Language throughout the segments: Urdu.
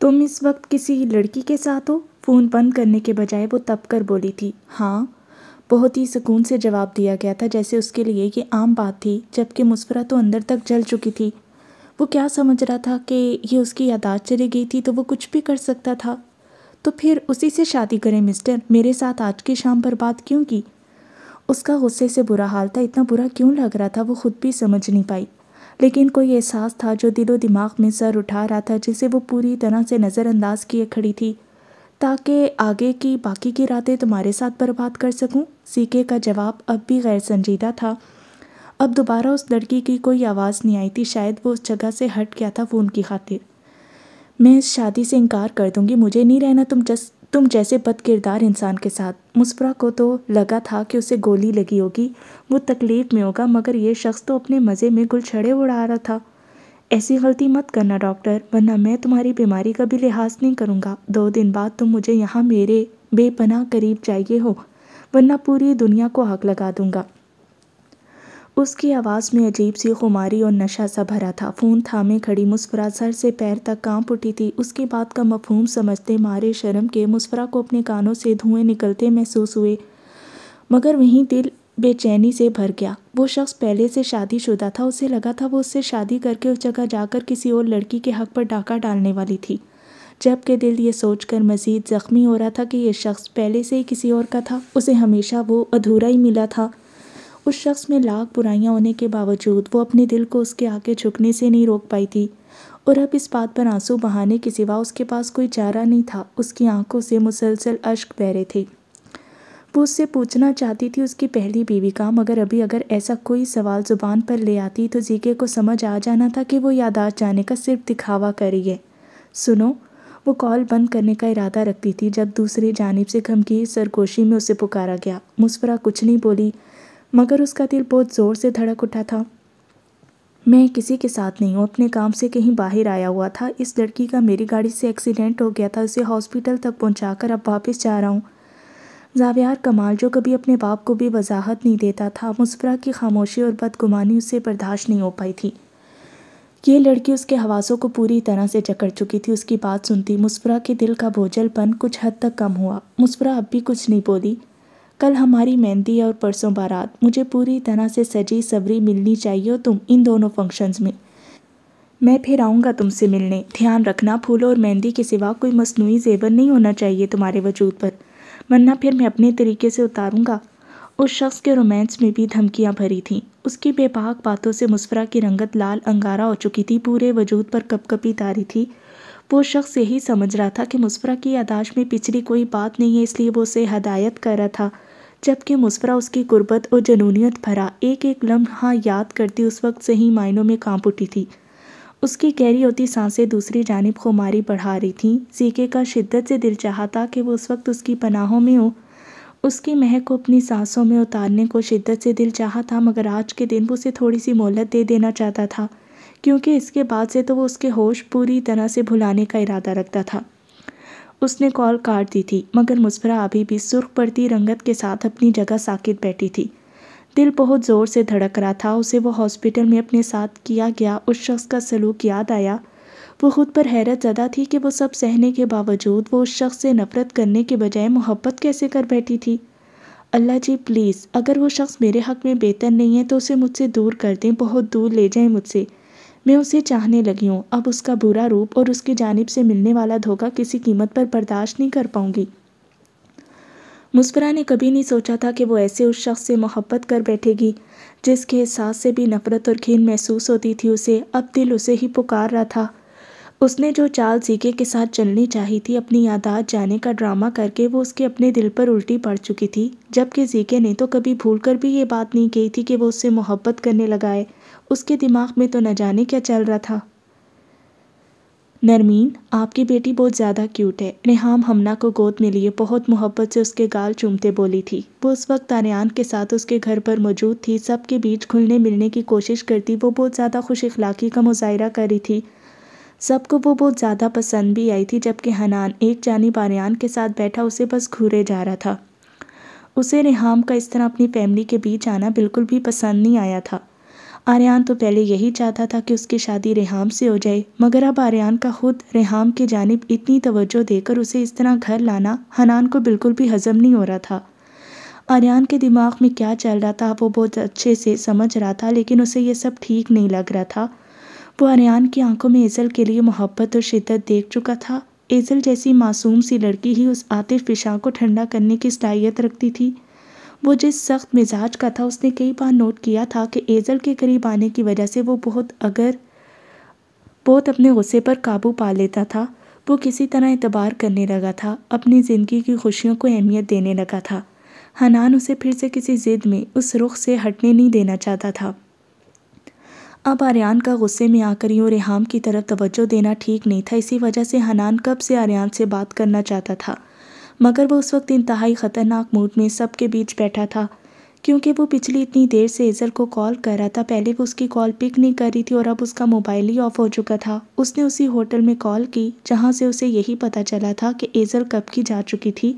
تم اس وقت کسی لڑکی کے ساتھ ہو؟ فون بند کرنے کے بجائے وہ تپ کر بولی تھی۔ ہاں، بہت ہی سکون سے جواب دیا گیا تھا، جیسے اس کے لیے یہ عام بات تھی، جبکہ مسفرہ تو اندر تک جل چکی تھی۔ وہ کیا سمجھ رہا تھا کہ یہ اس کی یادداشت چلی گئی تھی تو وہ کچھ بھی کر سکتا تھا؟ تو پھر اسی سے شادی کریں مسٹر، میرے ساتھ آج کی شام پر بات کیوں کی؟ اس کا غصے سے برا حال تھا، اتنا برا کیوں لگ رہا تھا وہ خود بھی سمجھ نہیں پائی، لیکن کوئی احساس تھا جو دل و دماغ میں سر اٹھا رہا تھا، جسے وہ پوری طرح سے نظر انداز کیے کھڑی تھی تاکہ آگے کی باقی کی راتیں تمہارے ساتھ برباد کر سکوں۔ سیکے کا جواب اب بھی غیر سنجیدہ تھا۔ اب دوبارہ اس لڑکی کی کوئی آواز نہیں آئی تھی، شاید وہ اس جگہ سے ہٹ گیا تھا فون کی خاطر۔ میں اس شادی سے انکار کر دوں گی، مجھے نہیں رہنا تم جیسے بد کردار انسان کے ساتھ۔ مسفرہ کو تو لگا تھا کہ اسے گولی لگی ہوگی، وہ تکلیف میں ہوگا، مگر یہ شخص تو اپنے مزے میں گل چھڑے اڑا رہا تھا۔ ایسی غلطی مت کرنا ڈاکٹر، ورنہ میں تمہاری بیماری کا بھی لحاظ نہیں کروں گا۔ 2 دن بعد تم مجھے یہاں میرے بے پناہ قریب چاہیے ہو، ورنہ پوری دنیا کو آگ لگا دوں گا۔ اس کی آواز میں عجیب سی خماری اور نشہ سا بھرا تھا۔ فون تھامے کھڑی مسفرہ سر سے پیر تک کانپ اٹھی تھی۔ اس کی بات کا مفہوم سمجھتے مارے شرم کے مسفرہ کو اپنے کانوں سے دھوئیں نکلتے محسوس ہوئے، مگر وہیں دل بے چینی سے بھر گیا۔ وہ شخص پہلے سے شادی شدہ تھا، اسے لگا تھا وہ اس سے شادی کر کے اس جگہ جا کر کسی اور لڑکی کے حق پر ڈاکہ ڈالنے والی تھی، جبکہ دل یہ سوچ کر مزید زخمی ہو رہا تھا کہ یہ شخص پہلے سے ہی کسی اور کا تھا، اسے ہمیشہ وہ ادھورا ہی ملا تھا۔ اس شخص میں لاکھ برائیاں ہونے کے باوجود وہ اپنے دل کو اس کے آگے جھکنے سے نہیں روک پائی تھی، اور اب اس بات پر آنسو بہانے کے سوا اس کے پاس کوئی چارہ نہیں تھا۔ اس کی آنکھوں سے مسلسل اشک بہہ رہے تھے۔ وہ اس سے پوچھنا چاہتی تھی اس کی پہلی بیوی کا، مگر ابھی اگر ایسا کوئی سوال زبان پر لے آتی تو زیکے کو سمجھ آ جانا تھا کہ وہ یادداشت جانے کا صرف دکھاوا کر رہی ہے۔ سنو، وہ کال بند کرنے کا ارادہ رکھتی تھی جب دوسری جانب سے گھمگیر سرگوشی میں اسے پکارا گیا۔ مسفرہ کچھ نہیں بولی، مگر اس کا دل بہت زور سے دھڑک اٹھا تھا۔ میں کسی کے ساتھ نہیں ہوں، اپنے کام سے کہیں باہر آیا ہوا تھا۔ اس لڑکی کا میری گاڑی سے ایکسیڈنٹ ہو گیا تھا، اسے ہاسپٹل تک پہنچا کر اب واپس جا رہا ہوں۔ زاویار کمال، جو کبھی اپنے باپ کو بھی وضاحت نہیں دیتا تھا، مسفرہ کی خاموشی اور بدگمانی اس سے برداشت نہیں ہو پائی تھی۔ یہ لڑکی اس کے حواسوں کو پوری طرح سے جکڑ چکی تھی۔ اس کی بات سنتی مسفرہ کے دل کا بوجھل پن کچھ حد تک کم ہوا۔ مسفرہ اب بھی کچھ نہیں بولی۔ کل ہماری مہندی ہے اور پرسوں بارات، مجھے پوری طرح سے سجی سوری ملنی چاہیے ہو تم ان دونوں فنکشنز میں۔ میں پھر آؤں گا تم سے ملنے۔ دھیان رکھنا، پھولوں اور مہندی کے سوا کوئی مصنوعی زیور نہیں ہونا چاہیے تمہارے وجود پر، ورنہ پھر میں اپنے طریقے سے اتاروں گا۔ اس شخص کے رومانس میں بھی دھمکیاں بھری تھیں۔ اس کی بے باک باتوں سے مسفرہ کی رنگت لال انگارہ ہو چکی تھی، پورے وجود پر کپ کپی طاری تھی۔ وہ شخص یہی سمجھ رہا تھا کہ مسفرہ کی یادداشت میں پچھلی کوئی بات نہیں ہے، اس لیے وہ اسے ہدایت کر رہا تھا، جبکہ مسفرہ اس کی قربت اور جنونیت بھرا ایک ایک لمحہ یاد کرتی اس وقت صحیح معنوں میں کانپ اٹھی تھی۔ اس کی گہری ہوتی سانسیں دوسری جانب خماری بڑھا رہی تھیں۔ زیکے کا شدت سے دل چاہا تھا کہ وہ اس وقت اس کی پناہوں میں ہو، اس کی مہک کو اپنی سانسوں میں اتارنے کو شدت سے دل چاہا تھا، مگر آج کے دن وہ اسے تھوڑی سی مہلت دے دینا چاہتا تھا، کیونکہ اس کے بعد سے تو وہ اس کے ہوش پوری طرح سے بھلانے کا ارادہ رکھتا تھا۔ اس نے کال کاٹ دی تھی، مگر مسفرہ ابھی بھی سرخ پڑتی رنگت کے ساتھ اپنی جگہ ساکت بیٹھی تھی۔ دل بہت زور سے دھڑک رہا تھا۔ اسے وہ ہاسپٹل میں اپنے ساتھ کیا گیا اس شخص کا سلوک یاد آیا۔ وہ خود پر حیرت زدہ تھی کہ وہ سب سہنے کے باوجود وہ اس شخص سے نفرت کرنے کے بجائے محبت کیسے کر بیٹھی تھی۔ اللہ جی پلیز، اگر وہ شخص میرے حق میں بہتر نہیں ہے تو اسے مجھ سے دور کر دیں، بہت دور لے جائیں مجھ سے۔ میں اسے چاہنے لگی ہوں، اب اس کا برا روپ اور اس کی جانب سے ملنے والا دھوکہ کسی قیمت پر برداشت نہیں کر پاؤں گی۔ مسفرہ نے کبھی نہیں سوچا تھا کہ وہ ایسے اس شخص سے محبت کر بیٹھے گی جس کے احساس سے بھی نفرت اور گھن محسوس ہوتی تھی اسے۔ اب دل اسے ہی پکار رہا تھا۔ اس نے جو چال زیکے کے ساتھ چلنی چاہی تھی، اپنی یادداشت جانے کا ڈرامہ کر کے، وہ اس کے اپنے دل پر الٹی پڑ چکی تھی، جبکہ زیکے نے تو کبھی بھول کر بھی یہ بات نہیں کہی تھی کہ وہ اس سے محبت کرنے لگا ہے۔ اس کے دماغ میں تو نہ جانے کیا چل رہا تھا۔ نرمین، آپ کی بیٹی بہت زیادہ کیوٹ ہے، ریحام ہمنا کو گود میں لیے بہت محبت سے اس کے گال چومتے بولی تھی۔ وہ اس وقت آریان کے ساتھ اس کے گھر پر موجود تھی، سب کے بیچ گھلنے ملنے کی کوشش کرتی وہ بہت زیادہ خوش اخلاقی کا مظاہرہ کر رہی تھی۔ سب کو وہ بہت زیادہ پسند بھی آئی تھی، جبکہ حنان ایک جانب آریان کے ساتھ بیٹھا اسے بس گھورے جا رہا تھا۔ اسے ریحام کا اس طرح اپنی فیملی کے بیچ آنا بالکل بھی پسند نہیں آیا تھا۔ آریان تو پہلے یہی چاہتا تھا کہ اس کی شادی ریحام سے ہو جائے، مگر اب آریان کا خود ریحام کی جانب اتنی توجہ دے کر اسے اس طرح گھر لانا حنان کو بالکل بھی ہضم نہیں ہو رہا تھا۔ آریان کے دماغ میں کیا چل رہا تھا وہ بہت اچھے سے سمجھ رہا تھا، لیکن اسے یہ سب ٹھیک نہیں لگ رہا تھا۔ وہ آریان کی آنکھوں میں ایزل کے لیے محبت اور شدت دیکھ چکا تھا۔ ایزل جیسی معصوم سی لڑکی ہی اس عاطف فشاں کو ٹھنڈا کرنے کی صلاحیت رکھتی تھی۔ وہ جس سخت مزاج کا تھا، اس نے کئی بار نوٹ کیا تھا کہ ایزل کے قریب آنے کی وجہ سے وہ بہت اپنے غصے پر قابو پا لیتا تھا۔ وہ کسی طرح اعتبار کرنے لگا تھا، اپنی زندگی کی خوشیوں کو اہمیت دینے لگا تھا۔ حنان اسے پھر سے کسی ضد میں اس رخ سے ہٹنے نہیں دینا چاہتا تھا۔ اب آریان کا غصے میں آ کر یوں ریحام کی طرف توجہ دینا ٹھیک نہیں تھا، اسی وجہ سے حنان کب سے آریان سے بات کرنا چاہتا تھا، مگر وہ اس وقت انتہائی خطرناک موڈ میں سب کے بیچ بیٹھا تھا، کیونکہ وہ پچھلی اتنی دیر سے ایزل کو کال کر رہا تھا۔ پہلے وہ اس کی کال پک نہیں کر رہی تھی اور اب اس کا موبائل ہی آف ہو چکا تھا۔ اس نے اسی ہوٹل میں کال کی جہاں سے اسے یہی پتہ چلا تھا کہ ایزل کب کی جا چکی تھی۔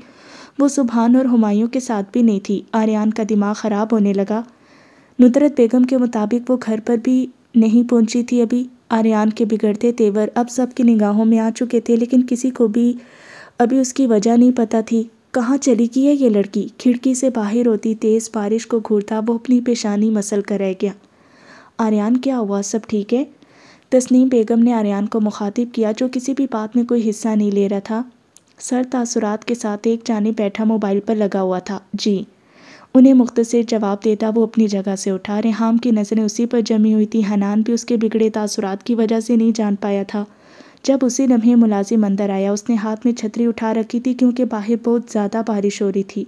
وہ سبحان اور ہمایوں کے ساتھ بھی نہیں تھی۔ آریان کا دماغ خراب ہونے لگا۔ ندرت بیگم کے مطابق وہ گھر پر بھی نہیں پہنچی تھی ابھی۔ آریان کے بگڑتے تیور اب سب کی نگاہوں میں آ چکے تھے، لیکن کسی کو بھی ابھی اس کی وجہ نہیں پتہ تھی۔ کہاں چلی گئی ہے یہ لڑکی؟ کھڑکی سے باہر ہوتی تیز بارش کو گھورتا وہ اپنی پیشانی مسل کر رہ گیا۔ آریان کیا ہوا؟ سب ٹھیک ہے؟ تسنیم بیگم نے آریان کو مخاطب کیا، جو کسی بھی بات میں کوئی حصہ نہیں لے رہا تھا۔ سر تاثرات کے ساتھ ایک جانب بیٹھا موبائل پر لگا ہوا تھا۔ جی، انہیں مختصر جواب دیتا وہ اپنی جگہ سے اٹھا۔ ریحام کی نظریں اسی پر جمی ہوئی تھی۔ حنان بھی اس کے بگڑے تاثرات کی وجہ سے نہیں جان پایا تھا۔ جب اسی لمحے ملازم اندر آیا، اس نے ہاتھ میں چھتری اٹھا رکھی تھی کیونکہ باہر بہت زیادہ بارش ہو رہی تھی۔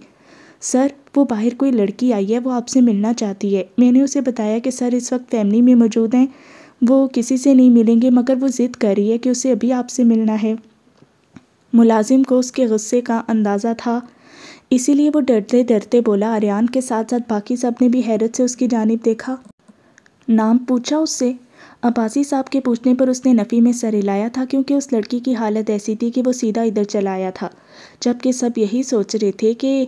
سر، وہ باہر کوئی لڑکی آئی ہے، وہ آپ سے ملنا چاہتی ہے۔ میں نے اسے بتایا کہ سر اس وقت فیملی میں موجود ہیں، وہ کسی سے نہیں ملیں گے، مگر وہ ضد کر رہی ہے کہ اسے ابھی آپ سے ملنا ہے۔ ملازم کو اس کے غصے کا اندازہ تھا، اسی لیے وہ ڈرتے ڈرتے بولا۔ آریان کے ساتھ ساتھ باقی سب نے بھی حیرت سے اس کی جانب دیکھا۔ نام پوچھا اس سے؟ عباسی صاحب کے پوچھنے پر اس نے نفی میں سر ہلایا تھا، کیونکہ اس لڑکی کی حالت ایسی تھی کہ وہ سیدھا ادھر چلا آیا تھا، جبکہ سب یہی سوچ رہے تھے کہ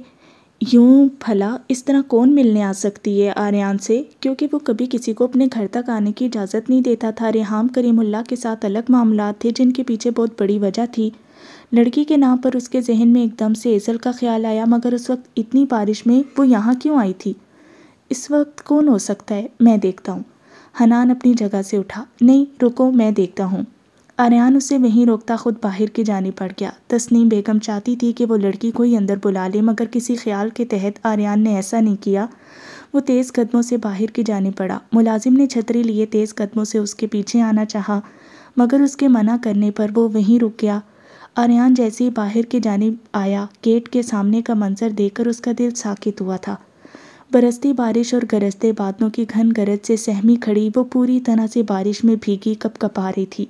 یوں بھلا اس طرح کون ملنے آ سکتی ہے آریان سے، کیونکہ وہ کبھی کسی کو اپنے گھر تک آنے کی اجازت نہیں دیتا تھا۔ ریحام کریم اللہ کے ساتھ الگ معاملات تھے جن کے پیچھے بہت بڑی وجہ تھی۔ لڑکی کے نام پر اس کے ذہن میں ایک دم سے ایزل کا خیال آیا، مگر اس وقت اتنی بارش میں وہ یہاں کیوں آئی تھی؟ اس وقت کون ہو سکتا ہے؟ میں دیکھتا ہوں۔ حنان اپنی جگہ سے اٹھا۔ نہیں رکو، میں دیکھتا ہوں۔ آریان اسے وہیں روکتا خود باہر کی جانب بڑھ گیا۔ تسنیم بیگم چاہتی تھی کہ وہ لڑکی کو ہی اندر بلا لے، مگر کسی خیال کے تحت آریان نے ایسا نہیں کیا۔ وہ تیز قدموں سے باہر کی جانب بڑھا۔ ملازم نے چھتری لیے تیز قدموں سے اس کے پیچھے آنا چاہا، مگر اس کے منع کرنے پر وہ وہیں رک گیا۔ آریان جیسے ہی باہر کی جانب آیا، گیٹ کے سامنے کا منظر دیکھ کر اس کا دل ساکت ہوا تھا۔ برستی بارش اور گرجتے بادلوں کی گھن گرج سے سہمی کھڑی وہ پوری طرح سے بارش میں بھیگی کپ کپا رہی تھی۔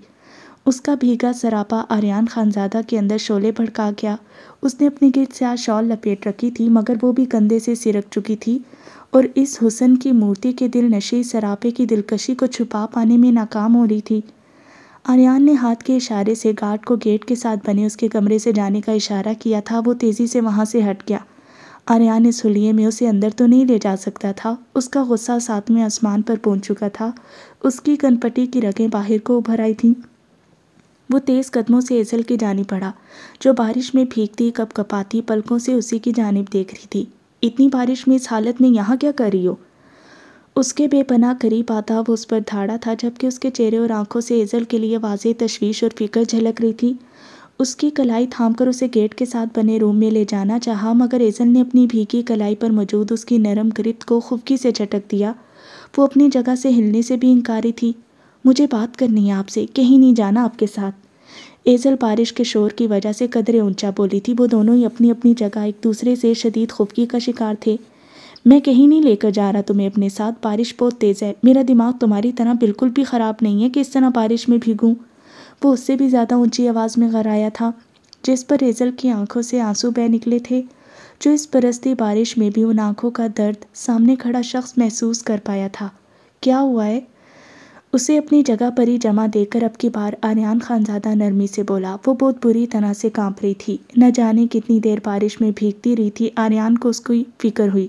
اس کا بھیگا سراپا آریان خانزادہ کے اندر شعلے بھڑکا گیا۔ اس نے اپنے گرد سیاہ شال لپیٹ رکھی تھی، مگر وہ بھی کندھے سے سرک چکی تھی اور اس حسن کی مورتی کے دل نشی سراپے کی دلکشی کو چھپا پانے میں ناکام ہو رہی تھی۔ آریان نے ہاتھ کے اشارے سے گارڈ کو گیٹ کے ساتھ بنے اس کے کمرے سے جانے کا اشارہ کیا تھا۔ وہ تیزی سے وہاں سے ہٹ گیا۔ آریان اس حلیے میں اسے اندر تو نہیں لے جا سکتا تھا۔ اس کا غصہ ساتویں آسمان پر پہنچ چکا تھا۔ اس کی کنپٹی کی رگیں باہر کو ابھر آئی تھیں۔ وہ تیز قدموں سے ایزل کی جانب بڑھا، جو بارش میں بھیگتی کپ کپاتی پلکوں سے اسی کی جانب دیکھ رہی تھی۔ اتنی بارش میں اس حالت میں یہاں کیا کر رہی ہو؟ اس کے بے پناہ قریب آتا وہ اس پر دھاڑا تھا، جبکہ اس کے چہرے اور آنکھوں سے ایزل کے لیے واضح تشویش اور فکر جھلک رہی تھی۔ اس کی کلائی تھام کر اسے گیٹ کے ساتھ بنے روم میں لے جانا چاہا، مگر ایزل نے اپنی بھیگی کلائی پر موجود اس کی نرم گرفت کو خفگی سے جھٹک دیا۔ وہ اپنی جگہ سے ہلنے سے بھی انکاری تھی۔ مجھے بات کرنی ہے آپ سے، کہیں نہیں جانا آپ کے ساتھ۔ ایزل بارش کے شور کی وجہ سے قدرے اونچا بولی تھی۔ وہ دونوں ہی اپنی اپنی جگہ ایک دوسرے سے شدید خفگی کا شکار تھے۔ میں کہیں نہیں لے کر جا رہا تمہیں اپنے ساتھ، بارش بہت تیز ہے۔ میرا دماغ تمہاری طرح بالکل بھی خراب نہیں ہے کہ اس طرح بارش میں بھیگوں۔ وہ اس سے بھی زیادہ اونچی آواز میں غرایا تھا، جس پر ایزل کی آنکھوں سے آنسو بہہ نکلے تھے، جو اس برستی بارش میں بھی ان آنکھوں کا درد سامنے کھڑا شخص محسوس کر پایا تھا۔ کیا ہوا ہے؟ اسے اپنی جگہ پر ہی جمع دیکھ کر اب کی بار آریان خانزادہ نرمی سے بولا۔ وہ بہت بری طرح سے کانپ رہی تھی، نہ جانے کتنی دیر بارش میں بھیگتی رہی تھی۔ آریان کو اس کی فکر ہوئی۔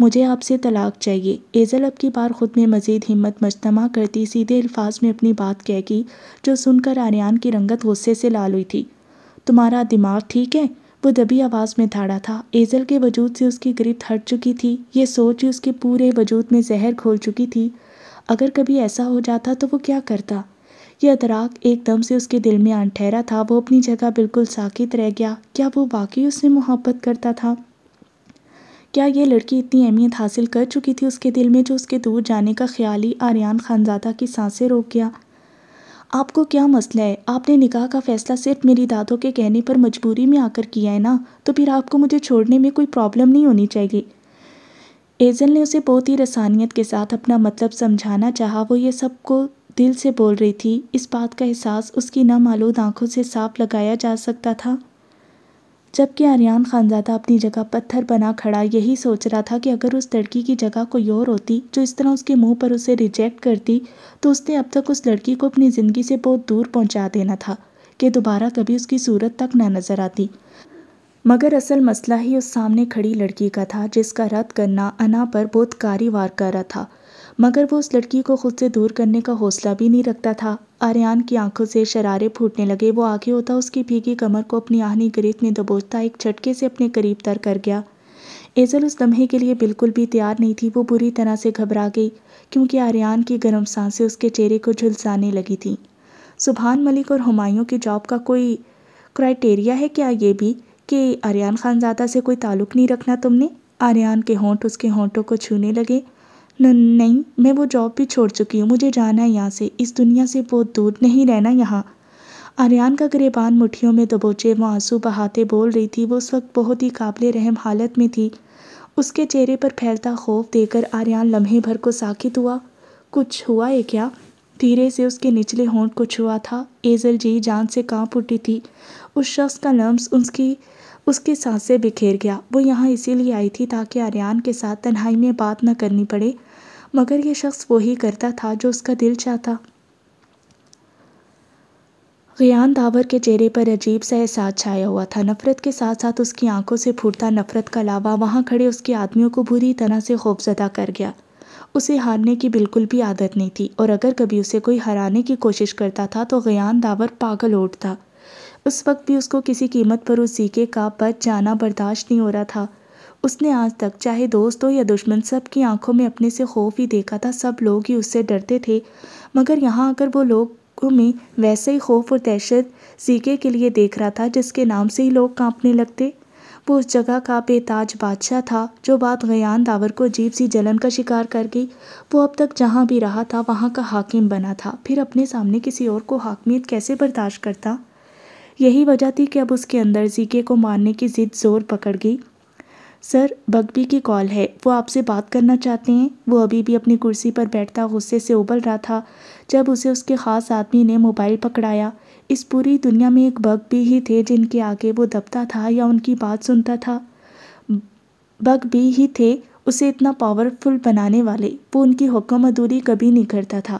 مجھے آپ سے طلاق چاہیے۔ ایزل اب کی بار خود میں مزید ہمت مجتمع کرتی سیدھے الفاظ میں اپنی بات کہہ گئی، جو سن کر آریان کی رنگت غصے سے لال ہوئی تھی۔ تمہارا دماغ ٹھیک ہے؟ وہ دبی آواز میں دھاڑا تھا۔ ایزل کے وجود سے اس کی گرفت ہٹ چکی تھی، یہ سوچ ہی اس کے پورے وجود میں زہر گھول چکی تھی۔ اگر کبھی ایسا ہو جاتا تو وہ کیا کرتا؟ یہ ادراک ایک دم سے اس کے دل میں آن ٹھہرا تھا۔ وہ اپنی جگہ بالکل ساکت رہ گیا۔ کیا وہ واقعی اس سے محبت کرتا تھا؟ کیا یہ لڑکی اتنی اہمیت حاصل کر چکی تھی اس کے دل میں، جو اس کے دور جانے کا خیال ہی آریان خانزادہ کی سانسیں روک گیا؟ آپ کو کیا مسئلہ ہے؟ آپ نے نکاح کا فیصلہ صرف میری دادوں کے کہنے پر مجبوری میں آ کر کیا ہے نا، تو پھر آپ کو مجھے چھوڑنے میں کوئی پرابلم نہیں ہونی چاہیے۔ ایزل نے اسے بہت ہی رسانیت کے ساتھ اپنا مطلب سمجھانا چاہا۔ وہ یہ سب کو دل سے بول رہی تھی، اس بات کا احساس اس کی نم آلود آنکھوں سے صاف لگایا جا سکتا تھا۔ جبکہ آریان خانزادہ اپنی جگہ پتھر بنا کھڑا یہی سوچ رہا تھا کہ اگر اس لڑکی کی جگہ کوئی اور ہوتی جو اس طرح اس کے منہ پر اسے ریجیکٹ کرتی، تو اس نے اب تک اس لڑکی کو اپنی زندگی سے بہت دور پہنچا دینا تھا کہ دوبارہ کبھی اس کی صورت تک نہ نظر آتی۔ مگر اصل مسئلہ ہی اس سامنے کھڑی لڑکی کا تھا، جس کا رد کرنا انا پر بہت کاری وار کر رہا تھا۔ مگر وہ اس لڑکی کو خود سے دور کرنے کا حوصلہ بھی نہیں رکھتا تھا۔ آریان کی آنکھوں سے شرارے پھوٹنے لگے۔ وہ آگے ہوتا اس کی بھیگی کمر کو اپنی آہنی گریت میں دبوچتا ایک جھٹکے سے اپنے قریب تر کر گیا۔ ایزل اس لمحے کے لیے بالکل بھی تیار نہیں تھی۔ وہ بری طرح سے گھبرا گئی، کیونکہ آریان کی گرم سانسیں اس کے چہرے کو جھلسانے لگی تھیں۔ سبحان ملک اور ہمایوں کی جاب کا کوئی کرائیٹیریا ہے کیا یہ بھی کہ آریان خانزادہ سے کوئی تعلق نہیں رکھنا تم نے؟ آریان کے ہونٹ اس کے ہونٹوں کو چھونے لگے۔ نہیں، میں وہ جاب بھی چھوڑ چکی ہوں، مجھے جانا ہے یہاں سے، اس دنیا سے بہت دور، نہیں رہنا یہاں۔ آریان کا گریبان مٹھیوں میں دبوچے وہ آنسو بہاتے بول رہی تھی۔ وہ اس وقت بہت ہی قابل رحم حالت میں تھی۔ اس کے چہرے پر پھیلتا خوف دیکھ کر آریان لمحے بھر کو ساکت ہوا۔ کچھ ہوا ہے کیا؟ دھیرے سے اس کے نچلے ہونٹ کو چھوا تھا۔ ایزل جی جان سے کانپ اٹھی تھی۔ اس شخص کا لمس اس کی سانسیں بکھیر گیا۔ وہ یہاں اسی لیے آئی تھی تاکہ آریان کے ساتھ تنہائی میں بات نہ کرنی پڑے، مگر یہ شخص وہی کرتا تھا جو اس کا دل چاہتا۔ غیان داور کے چہرے پر عجیب سا احساس چھایا ہوا تھا، نفرت کے ساتھ ساتھ اس کی آنکھوں سے پھوٹتا نفرت کا لاوا وہاں کھڑے اس کے آدمیوں کو بری طرح سے خوفزدہ کر گیا۔ اسے ہارنے کی بالکل بھی عادت نہیں تھی، اور اگر کبھی اسے کوئی ہرانے کی کوشش کرتا تھا تو غیان داور پاگل اٹھتا۔ اس وقت بھی اس کو کسی قیمت پر اس زیکے کا بچ جانا برداشت نہیں ہو رہا تھا۔ اس نے آج تک چاہے دوست ہو یا دشمن، سب کی آنکھوں میں اپنے سے خوف ہی دیکھا تھا۔ سب لوگ ہی اس سے ڈرتے تھے، مگر یہاں اگر وہ لوگوں میں ویسے ہی خوف اور دہشت زیکے کے لیے دیکھ رہا تھا جس کے نام سے ہی لوگ کانپنے لگتے۔ وہ اس جگہ کا بے تاج بادشاہ تھا۔ جو بات غیان داور کو عجیب سی جلن کا شکار کر گئی، وہ اب تک جہاں بھی رہا تھا وہاں کا حاکم بنا تھا، پھر اپنے سامنے کسی اور کو حاکمیت کیسے برداشت کرتا؟ یہی وجہ تھی کہ اب اس کے اندر زیکے کو مارنے کی ضد زور پکڑ گئی۔ سر، بگبی کی کال ہے، وہ آپ سے بات کرنا چاہتے ہیں۔ وہ ابھی بھی اپنی کرسی پر بیٹھتا غصے سے ابل رہا تھا جب اسے اس کے خاص آدمی نے موبائل پکڑایا۔ اس پوری دنیا میں ایک بگبی ہی تھے جن کے آگے وہ دبتا تھا یا ان کی بات سنتا تھا۔ بگبی ہی تھے اسے اتنا پاورفل بنانے والے۔ وہ ان کی حکم ادوری کبھی نہیں کرتا تھا۔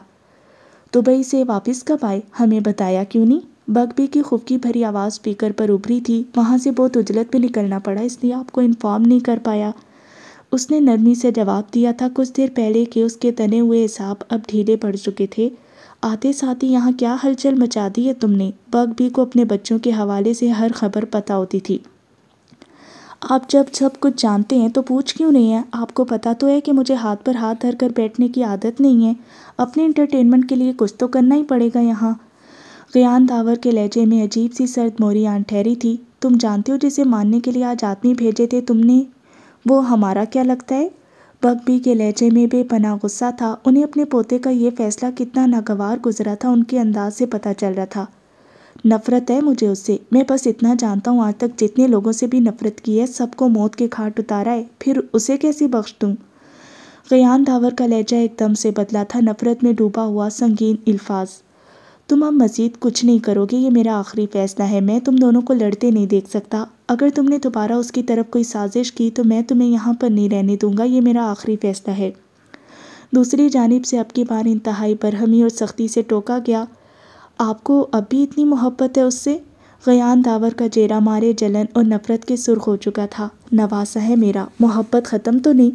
دبئی سے واپس کب آئے؟ ہمیں بتایا کیوں نہیں؟ بگبی کی خفگی بھری آواز اسپیکر پر ابھری تھی۔ وہاں سے بہت عجلت میں نکلنا پڑا، اس لیے آپ کو انفارم نہیں کر پایا۔ اس نے نرمی سے جواب دیا تھا، کچھ دیر پہلے کہ اس کے تنے ہوئے اعصاب اب ڈھیلے پڑ چکے تھے۔ آتے ساتھ ہی یہاں کیا ہلچل مچا دی ہے تم نے؟ بگبی کو اپنے بچوں کے حوالے سے ہر خبر پتہ ہوتی تھی۔ آپ جب سب کچھ جانتے ہیں تو پوچھ کیوں نہیں ہیں؟ آپ کو پتہ تو ہے کہ مجھے ہاتھ پر ہاتھ دھر کر بیٹھنے کی عادت نہیں ہے۔ اپنے انٹرٹینمنٹ کے لیے کچھ تو کرنا ہی پڑے گا یہاں۔ غیان داور کے لہجے میں عجیب سی سرد موری آن ٹھہری تھی۔ تم جانتے ہو جسے ماننے کے لیے آج آدمی بھیجے تھے تم نے، وہ ہمارا کیا لگتا ہے؟ بگبی کے لہجے میں بے پناہ غصہ تھا۔ انہیں اپنے پوتے کا یہ فیصلہ کتنا ناگوار گزرا تھا ان کے انداز سے پتہ چل رہا تھا۔ نفرت ہے مجھے اس سے، میں بس اتنا جانتا ہوں آج تک جتنے لوگوں سے بھی نفرت کی ہے سب کو موت کے گھاٹ اتارا ہے، پھر اسے کیسے بخش دوں؟ غیان داور کا لہجہ ایک دم سے بدلا تھا، نفرت میں ڈوبا ہوا سنگین الفاظ۔ تم اب مزید کچھ نہیں کرو گے، یہ میرا آخری فیصلہ ہے۔ میں تم دونوں کو لڑتے نہیں دیکھ سکتا۔ اگر تم نے دوبارہ اس کی طرف کوئی سازش کی تو میں تمہیں یہاں پر نہیں رہنے دوں گا، یہ میرا آخری فیصلہ ہے۔ دوسری جانب سے اب کی بار انتہائی برہمی اور سختی سے ٹوکا گیا۔ آپ کو اب بھی اتنی محبت ہے اس سے؟ غیان داور کا چہرہ مارے جلن اور نفرت کے سرخ ہو چکا تھا۔ نواسا ہے میرا، محبت ختم تو نہیں۔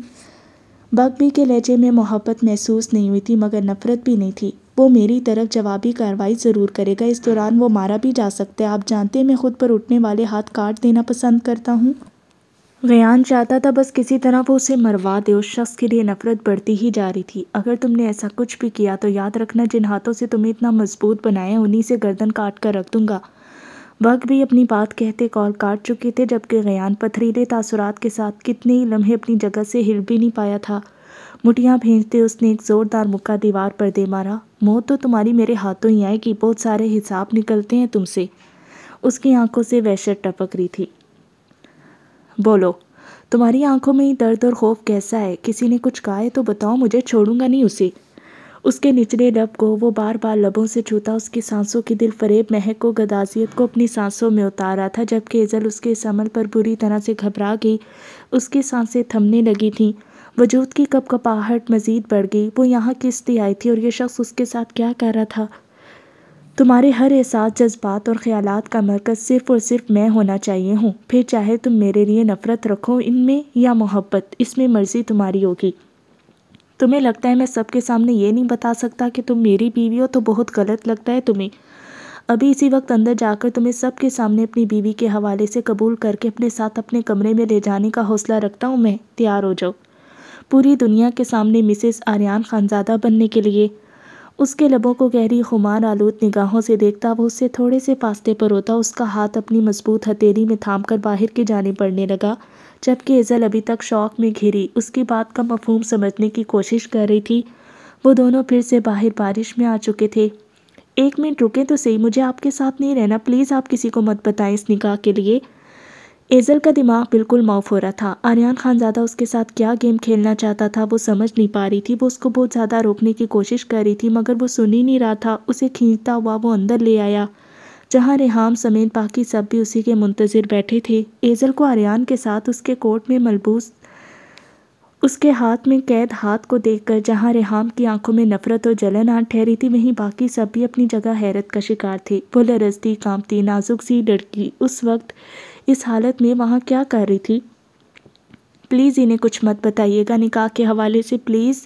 بغبی کے لہجے میں محبت محسوس نہیں ہوئی تھی مگر نفرت بھی نہیں تھی۔ وہ میری طرف جوابی کارروائی ضرور کرے گا، اس دوران وہ مارا بھی جا سکتا ہے۔ آپ جانتے ہیں میں خود پر اٹھنے والے ہاتھ کاٹ دینا پسند کرتا ہوں۔ ریان چاہتا تھا بس کسی طرح وہ اسے مروا دے۔ اس شخص کے لیے نفرت بڑھتی ہی جا رہی تھی۔ اگر تم نے ایسا کچھ بھی کیا تو یاد رکھنا جن ہاتھوں سے تمہیں اتنا مضبوط بنایا انہی سے گردن کاٹ کر رکھ دوں گا۔ وقت بھی اپنی بات کہتے کال کاٹ چکے تھے جبکہ ریان پتھریلے تاثرات کے ساتھ کتنے ہی لمحے اپنی جگہ سے ہل بھی نہیں پایا تھا۔ مٹھیاں بھیجتے اس نے ایک زوردار مکہ دیوار پر دے مارا۔ موت تو تمہاری میرے ہاتھوں ہی آئے گی، بہت سارے حساب نکلتے ہیں تم سے۔ اس کی آنکھوں سے وحشت ٹپک رہی تھی۔ بولو، تمہاری آنکھوں میں درد اور خوف کیسا ہے؟ کسی نے کچھ کہا ہے تو بتاؤ، مجھے چھوڑوں گا نہیں اسے۔ اس کے نچلے لب کو وہ بار بار لبوں سے چھوتا، اس کی سانسوں کی دل فریب مہک کو غدازیت کو اپنی سانسوں میں اتار رہا تھا جبکہ ایزل اس کے اس عمل پر بری طرح سے گھبرا گئی۔ اس کی سانسیں تھمنے لگی تھیں، وجود کی کپ کپاہٹ مزید بڑھ گئی۔ وہ یہاں کس لیے آئی تھی اور یہ شخص اس کے ساتھ کیا کر رہا تھا؟ تمہارے ہر احساس، جذبات اور خیالات کا مرکز صرف اور صرف میں ہونا چاہیے ہوں، پھر چاہے تم میرے لیے نفرت رکھو ان میں یا محبت، اس میں مرضی تمہاری ہوگی۔ تمہیں لگتا ہے میں سب کے سامنے یہ نہیں بتا سکتا کہ تم میری بیوی ہو تو بہت غلط لگتا ہے تمہیں۔ ابھی اسی وقت اندر جا کر تمہیں سب کے سامنے اپنی بیوی کے حوالے سے قبول کر کے اپنے ساتھ اپنے کمرے میں لے جانے کا حوصلہ رکھتا ہوں میں۔ تیار ہو جاؤ پوری دنیا کے سامنے مسز آریان خانزادہ بننے کے لیے۔ اس کے لبوں کو گہری خمار آلود نگاہوں سے دیکھتا وہ اس سے تھوڑے سے فاصلے پر ہوتا۔ اس کا ہاتھ اپنی مضبوط ہتھیلی میں تھام کر باہر کی جانب بڑھنے لگا جبکہ ایزل ابھی تک شوق میں گھری اس کی بات کا مفہوم سمجھنے کی کوشش کر رہی تھی۔ وہ دونوں پھر سے باہر بارش میں آ چکے تھے۔ ایک منٹ رکیں تو صحیح، مجھے آپ کے ساتھ نہیں رہنا، پلیز آپ کسی کو مت بتائیں اس نکاح کے لیے۔ ایزل کا دماغ بالکل معاف ہو رہا تھا۔ آریان خانزادہ اس کے ساتھ کیا گیم کھیلنا چاہتا تھا وہ سمجھ نہیں پا رہی تھی۔ وہ اس کو بہت زیادہ روکنے کی کوشش کر رہی تھی مگر وہ سن ہی نہیں رہا تھا۔ اسے کھینچتا ہوا وہ اندر لے آیا جہاں ریحام سمیت باقی سب بھی اسی کے منتظر بیٹھے تھے۔ ایزل کو آریان کے ساتھ اس کے کوٹ میں ملبوس اس کے ہاتھ میں قید ہاتھ کو دیکھ کر جہاں ریحام کی آنکھوں میں نفرت اور جلن آن ٹھہری تھی وہیں باقی سب بھی اپنی جگہ حیرت کا شکار تھے۔ وہ لرزتی کانپتی نازک سی لڑکی اس وقت اس حالت میں وہاں کیا کر رہی تھی؟ پلیز انہیں کچھ مت بتائیے گا نکاح کے حوالے سے، پلیز۔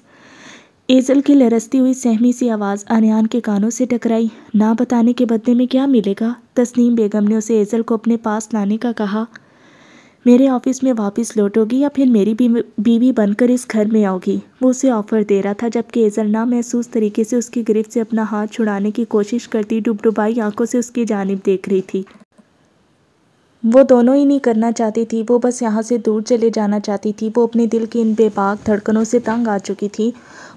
ایزل کی لرزتی ہوئی سہمی سی آواز آریان کے کانوں سے ٹکرائی۔ نہ بتانے کے بدلے میں کیا ملے گا؟ تسنیم بیگم نے اسے ایزل کو اپنے پاس لانے کا کہا۔ میرے آفس میں واپس لوٹو گی یا پھر میری بیوی بن کر اس گھر میں آؤ گی؟ وہ اسے آفر دے رہا تھا جبکہ ایزل نامحسوس طریقے سے اس کی گرفت سے اپنا ہاتھ چھڑانے کی کوشش کرتی ڈبڈبائی آنکھوں سے اس کی جانب دیکھ رہی تھی۔ وہ دونوں ہی نہیں کرنا چاہتی تھی، وہ بس یہاں سے دور چلے جانا چاہتی تھی۔ وہ اپنے دل کی ان بے باک دھڑکنوں سے تنگ آ چکی تھی،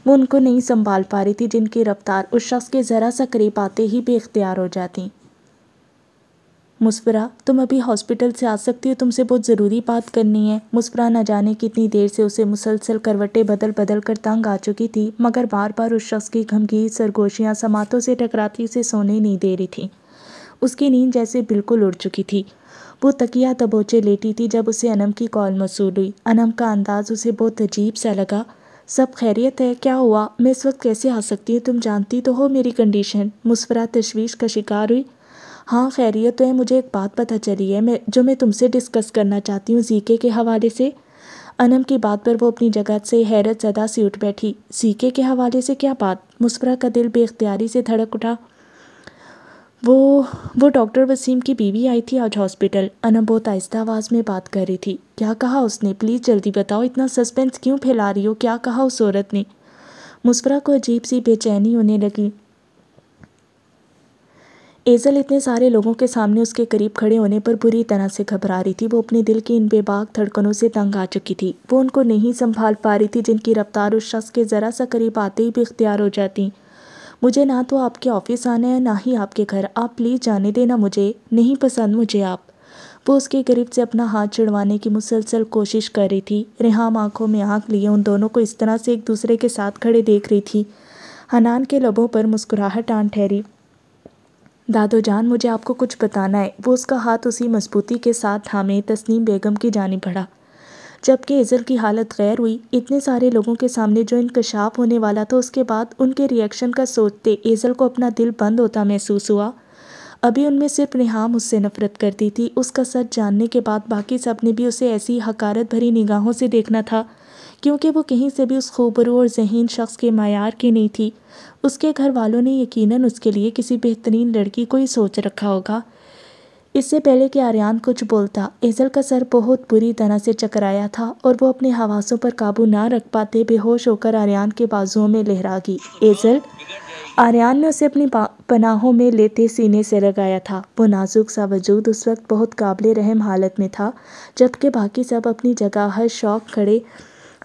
وہ ان کو نہیں سنبھال پا رہی تھی جن کی رفتار اس شخص کے ذرا سا قریب آتے ہی بے اختیار ہو جاتی۔ مسفرہ، تم ابھی ہاسپٹل سے آ سکتی ہو، تم سے بہت ضروری بات کرنی ہے۔ مسفرہ نہ جانے کتنی دیر سے اسے مسلسل کروٹیں بدل بدل کر تنگ آ چکی تھی مگر بار بار اس شخص کی گھمگیر سرگوشیاں سماعتوں سے ٹکراتی اسے سونے نہیں دے رہی تھیں۔ اس کی نیند جیسے بالکل اڑ چکی تھی۔ وہ تکیہ دبوچے لیٹی تھی جب اسے انم کی کال موصول ہوئی۔ انم کا انداز اسے بہت عجیب سا لگا۔ سب خیریت ہے؟ کیا ہوا؟ میں اس وقت کیسے آ سکتی ہوں؟ تم جانتی تو ہو میری کنڈیشن۔ مسفرہ تشویش کا شکار ہوئی۔ ہاں خیریت تو ہے، مجھے ایک بات پتہ چلی ہے جو میں تم سے ڈسکس کرنا چاہتی ہوں زیکے کے حوالے سے۔ انم کی بات پر وہ اپنی جگہ سے حیرت زدہ سی اٹھ بیٹھی۔ زیکے کے حوالے سے کیا بات؟ مسفرہ کا دل بے اختیاری سے دھڑک اٹھا۔ وہ ڈاکٹر وسیم کی بیوی آئی تھی آج ہاسپٹل۔ انم بہت آہستہ آواز میں بات کر رہی تھی۔ کیا کہا اس نے؟ پلیز جلدی بتاؤ، اتنا سسپینس کیوں پھیلا رہی ہو؟ کیا کہا اس عورت نے؟ مسفرہ کو عجیب سی بے چینی ہونے لگی۔ ایزل اتنے سارے لوگوں کے سامنے اس کے قریب کھڑے ہونے پر بری طرح سے گھبرا رہی تھی۔ وہ اپنے دل کی ان بے باک دھڑکنوں سے تنگ آ چکی تھی۔ وہ ان کو نہیں سنبھال پا رہی تھی جن کی رفتار اس شخص کے ذرا سا قریب آتے ہی بے اختیار ہو جاتی۔ مجھے نہ تو آپ کے آفس آنا ہے نہ ہی آپ کے گھر، آپ پلیز جانے دینا، مجھے نہیں پسند مجھے آپ۔ وہ اس کی گرفت سے اپنا ہاتھ چھڑوانے کی مسلسل کوشش کر رہی تھی۔ ریحام آنکھوں میں آنکھ لیے ان دونوں کو اس طرح سے ایک دوسرے کے ساتھ کھڑے دیکھ رہی تھی۔ حنان کے لبوں پر مسکراہٹ آن ٹھہری۔ دادو جان، مجھے آپ کو کچھ بتانا ہے۔ وہ اس کا ہاتھ اسی مضبوطی کے ساتھ تھامے تسنیم بیگم کی جانب بڑھا جبکہ ایزل کی حالت غیر ہوئی۔ اتنے سارے لوگوں کے سامنے جو انکشاف ہونے والا تھا اس کے بعد ان کے ری ایکشن کا سوچتے ایزل کو اپنا دل بند ہوتا محسوس ہوا۔ ابھی ان میں صرف ریحام اس سے نفرت کرتی تھی۔ اس کا سچ جاننے کے بعد باقی سب نے بھی اسے ایسی حقارت بھری نگاہوں سے دیکھنا تھا کیونکہ وہ کہیں سے بھی اس خوبرو اور ذہین شخص کے معیار کی نہیں تھی۔ اس کے گھر والوں نے یقیناً اس کے لیے کسی بہترین لڑکی کو ہی سوچ رکھا ہوگا۔ اس سے پہلے کہ آریان کچھ بولتا، ایزل کا سر بہت بری طرح سے چکرایا تھا اور وہ اپنے حواسوں پر قابو نہ رکھ پاتے بے ہوش ہو کر آریان کے بازوؤں میں لہرا گئی۔ ایزل! آریان نے اسے اپنی پناہوں میں لیتے سینے سے لگایا تھا۔ وہ نازک سا وجود اس وقت بہت قابل رحم حالت میں تھا، جبکہ باقی سب اپنی جگہ ہر شوق کھڑے